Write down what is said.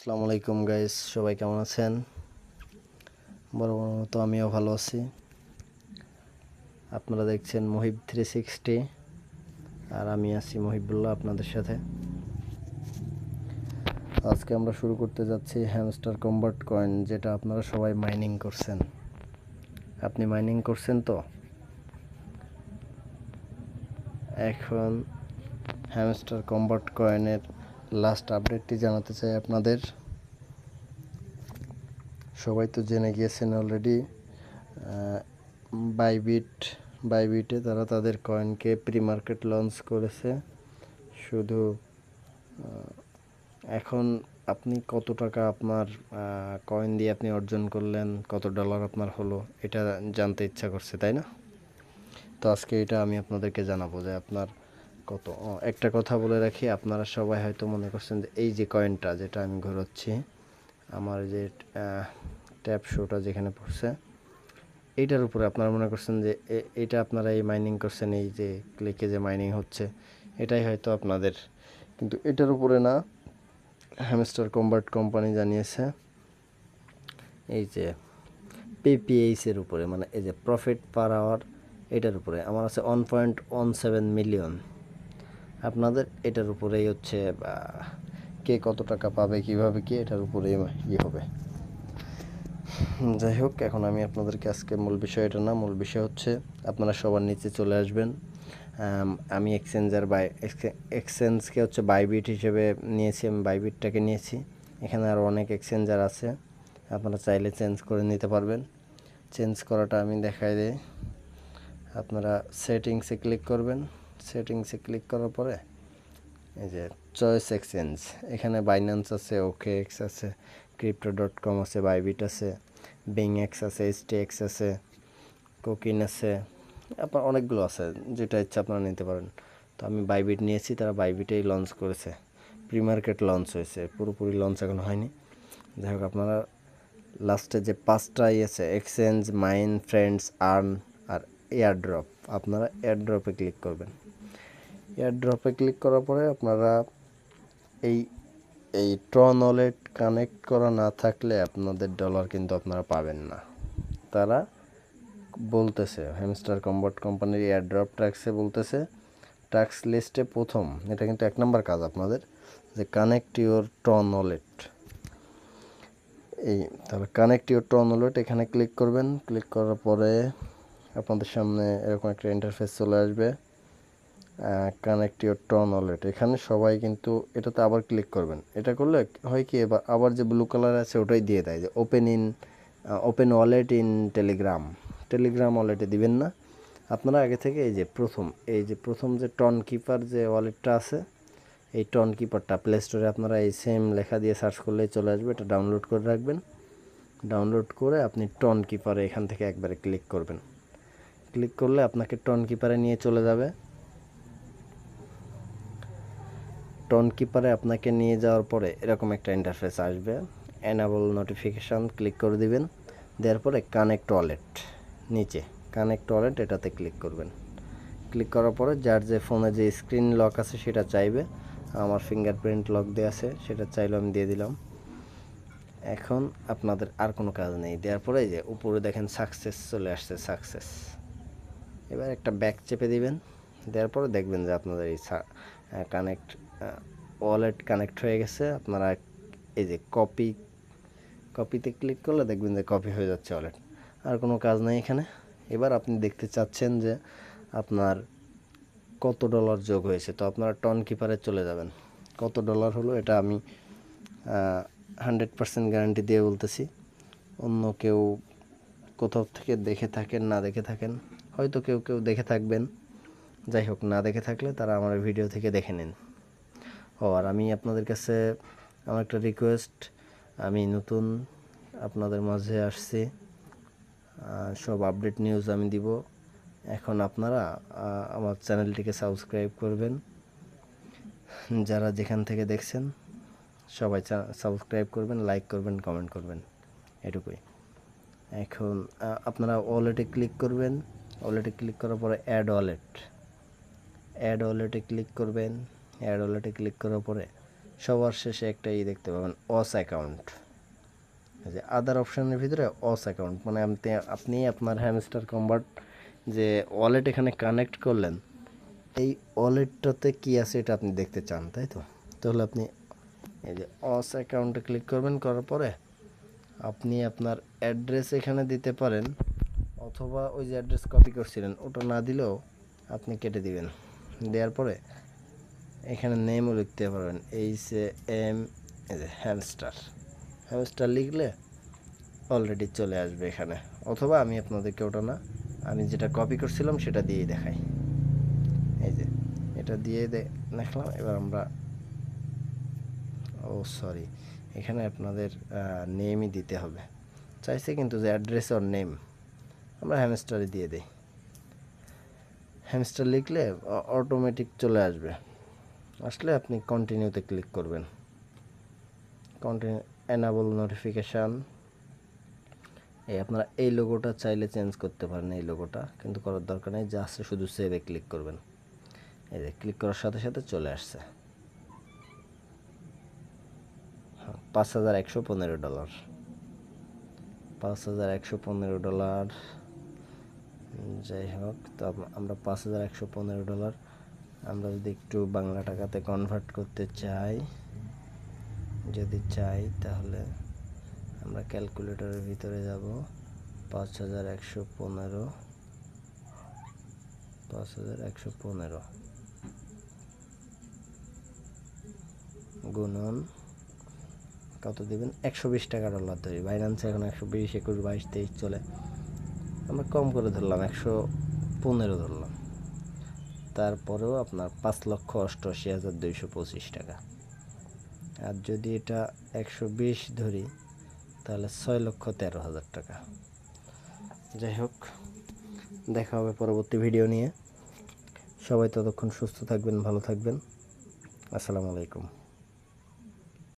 আসসালামু আলাইকুম গাইস, সবাই কেমন আছেন? বরাবর মতো আমিও ভালো আছি। আপনারা দেখছেন মুহিব 360 আর আমি আছি মুহিবুল্লাহ আপনাদের সাথে। আজকে আমরা শুরু করতে যাচ্ছি হ্যামস্টার কনভার্ট কয়েন, যেটা আপনারা সবাই মাইনিং করছেন। আপনি মাইনিং করছেন তো? এখন হ্যামস্টার কনভার্ট কয়েনের লাস্ট আপডেটটি জানাতে চাই আপনাদের। সবাই তো জেনে গিয়েছেন অলরেডি, বাইবিটে তারা তাদের কয়েনকে প্রি মার্কেট লঞ্চ করেছে। শুধু এখন আপনি কত টাকা আপনার কয়েন দিয়ে আপনি অর্জন করলেন, কত ডলার আপনার হলো, এটা জানতে ইচ্ছা করছে, তাই না? তো আজকে এটা আমি আপনাদেরকে জানাবো যে আপনার কত। একটা কথা বলে রাখি, আপনারা সবাই হয়তো মনে করছেন যে এই যে কয়েনটা যেটা আমি ঘোরাচ্ছি, আমার যে ট্যাপ শোটা যেখানে পড়ছে এইটার উপরে আপনারা মনে করছেন যে এইটা আপনারা এই মাইনিং করছেন, এই যে ক্লিকে যে মাইনিং হচ্ছে এটাই হয়তো আপনাদের, কিন্তু এটার উপরে না। হ্যামস্টার কনভার্ট কোম্পানি জানিয়েছে এই যে পিপিএইচের উপরে, মানে এই যে প্রফিট পার আওয়ার, এটার উপরে আমার আছে 1.17 মিলিয়ন। আপনাদের এটার উপরেই হচ্ছে কে কত টাকা পাবে, কিভাবে কি, এটার উপরেই হবে। যাই হোক, এখন আমি আপনাদেরকে আজকে মূল বিষয় এটা না, মূল বিষয় হচ্ছে আপনারা সবার নিচে চলে আসবেন। আমি এক্সচেঞ্জকে হচ্ছে বাইবিট হিসেবে নিয়েছি, আমি বাইবিটটাকে নিয়েছি। এখানে আরও অনেক এক্সচেঞ্জার আছে, আপনারা চাইলে চেঞ্জ করে নিতে পারবেন। চেঞ্জ করাটা আমি দেখাই দিই। আপনারা সেটিংসে ক্লিক করবেন। সেটিংসে ক্লিক করার পরে এই যে চয়েস এক্সচেঞ্জ, এখানে বাইন্যান্স আছে, ওকেএক্স আছে, crypto.com আছে, বাইবিট আছে, বিংএক্স আছে, এসটিএক্স আছে, কোকিন আছে, আপনার অনেকগুলো আছে, যেটা ইচ্ছা আপনারা নিতে পারেন। তো আমি বাইবিট নিয়েছি, তারা বাইবিটেই লঞ্চ করেছে, প্রি মার্কেট লঞ্চ হয়েছে, পুরোপুরি লঞ্চ এখন হয়নি। যাই হোক, আপনারা লাস্টে যে পাঁচটাই আছে, এক্সচেঞ্জ, মাইন, ফ্রেন্ডস, আর্ন আর এয়ারড্রপ, আপনারা এয়ারড্রপে ক্লিক করবেন। এয়ারড্রপে ক্লিক করার পরে আপনারা এই এই ট্রন ওয়ালেট কানেক্ট করা না থাকলে আপনাদের ডলার কিন্তু আপনারা পাবেন না। তারা বলতেছে, হ্যামস্টার কনভার্ট কোম্পানির এয়ারড্রপ ট্যাক্সে বলতেছে, ট্যাক্স লিস্টে প্রথম, এটা কিন্তু 1 নম্বর কাজ আপনাদের, যে কানেক্ট ইউর ট্রন ওয়ালেট। এই তাহলে কানেক্ট ইউর ট্রন ওয়ালেট এখানে ক্লিক করবেন। ক্লিক করার পরে আপনাদের সামনে এরকম একটা ইন্টারফেস চলে আসবে, কানেক্ট ইউর ট্রন ওয়ালেট। এখানে সবাই কিন্তু এটাতে আবার ক্লিক করবেন। এটা করলে হয় কি, এবার আবার যে ব্লু কালার আছে ওটাই দিয়ে দেয় যে ওপেন ওয়ালেট ইন টেলিগ্রাম ওয়ালেটে দিবেন না। আপনারা আগে থেকে এই যে প্রথম যে টন কিপার যে ওয়ালেটটা আছে, এই টন কিপারটা প্লে স্টোরে আপনারা এই সেম লেখা দিয়ে সার্চ করলেই চলে আসবে, এটা ডাউনলোড করে রাখবেন। ডাউনলোড করে আপনি টন কিপারে এখান থেকে একবারে ক্লিক করবেন। ক্লিক করলে আপনাকে টন কিপারে নিয়ে চলে যাবে। টন কিপারে আপনাকে নিয়ে যাওয়ার পরে এরকম একটা ইন্টারফেস আসবে, এনাবল নোটিফিকেশান ক্লিক করে দিবেন। দেওয়ার পরে কানেক্ট ওয়ালেট, নিচে কানেক্ট ওয়ালেট এটাতে ক্লিক করবেন। ক্লিক করার পরে যার যে ফোনে যে স্ক্রিন লক আছে সেটা চাইবে, আমার ফিঙ্গারপ্রিন্ট লক দেওয়া আছে, সেটা চাইলে আমি দিয়ে দিলাম। এখন আপনাদের আর কোনো কাজ নেই। দেওয়ার পরে যে উপরে দেখেন সাকসেস চলে আসছে, সাকসেস। এবার একটা ব্যাক চেপে দিবেন। দেওয়ার পরে দেখবেন যে আপনাদের এই ওয়ালেট কানেক্ট হয়ে গেছে। আপনারা এই যে কপিতে ক্লিক করলে দেখবেন যে কপি হয়ে যাচ্ছে ওয়ালেট। আর কোনো কাজ নেই এখানে। এবার আপনি দেখতে চাচ্ছেন যে আপনার কত ডলার যোগ হয়েছে, তো আপনারা টন কিপারে চলে যাবেন। কত ডলার হলো এটা আমি 100% গ্যারান্টি দিয়ে বলতেছি। অন্য কেউ কোথাও থেকে দেখে থাকেন, না দেখে থাকেন, হয়তো কেউ কেউ দেখে থাকবেন। যাই হোক, না দেখে থাকলে তারা আমার ভিডিও থেকে দেখে নিন। আর আমি আপনাদের কাছে আমার একটা রিকোয়েস্ট, আমি নতুন আপনাদের মাঝে আসছি, সব আপডেট নিউজ আমি দিব। এখন আপনারা আমার চ্যানেলটিকে সাবস্ক্রাইব করবেন, যারা যেখান থেকে দেখছেন সবাই সাবস্ক্রাইব করবেন, লাইক করবেন, কমেন্ট করবেন, এটুকুই। এখন আপনারা ওয়ালেটে ক্লিক করবেন। ওয়ালেটে ক্লিক করার পরে অ্যাড ওয়ালেটে ক্লিক করবেন। অ্যাড ওয়ালেটে ক্লিক করার পরে সবার শেষে একটা দেখতে পাবেন অস অ্যাকাউন্ট। যে আদার অপশানের ভিতরে অস অ্যাকাউন্ট মানে আপনি আপনার হ্যামস্টার কনভার্ট যে ওয়ালেট এখানে কানেক্ট করলেন, এই ওয়ালেটটাতে কী আছে এটা আপনি দেখতে চান, তাই তো? তাহলে আপনি এই যে অস অ্যাকাউন্টে ক্লিক করবেন, করার পরে আপনি আপনার অ্যাড্রেস এখানে দিতে পারেন, অথবা ওই যে অ্যাড্রেস কপি করছিলেন ওটা না দিলেও আপনি কেটে দিবেন। দেওয়ার পরে এখানে নেমও লিখতে পারবেন, HAM হ্যামস্টার। হ্যামস্টার লিখলে অলরেডি চলে আসবে এখানে, অথবা আমি আপনাদেরকে ওটা না, আমি যেটা কপি করছিলাম সেটা দিয়েই দেখাই। এই যে এটা দিয়ে দেখলাম। এবার আমরা সরি, এখানে আপনাদের নেমই দিতে হবে চাইছে, কিন্তু যে অ্যাড্রেস ওর নেম আমরা হ্যামস্টারে দিয়ে দিই। হ্যামস্টার লিখলে অটোমেটিক চলে আসবে। আসলে আপনি কন্টিনিউতে ক্লিক করবেন, কন্টিনিউ এনাবল নোটিফিকেশান। আপনারা এই লোগোটা চাইলে চেঞ্জ করতে পারেন, এই লোগোটা কিন্তু করার দরকার নেই, যা আছে শুধু সেভে ক্লিক করবেন। এই যে ক্লিক করার সাথে সাথে চলে আসছে $5,115, $5,115। যাই হোক, তো আমরা $5,115 আমরা যদি একটু বাংলা টাকাতে কনভার্ট করতে চাই, তাহলে আমরা ক্যালকুলেটরের ভিতরে যাব। 5,115 গুণন কত দিবেন, $120 ধরি। বাইন্যান্সে এখন 120, 21, 22, 23 চলে, আমরা কম করে ধরলাম, 115 ধরলাম। তারপরেও আপনার 5,88,225 টাকা। আর যদি এটা 120 ধরি তাহলে 6,13,000 টাকা। যাই হোক, দেখা হবে পরবর্তী ভিডিও নিয়ে। সবাই ততক্ষণ সুস্থ থাকবেন, ভালো থাকবেন। আসসালামু আলাইকুম।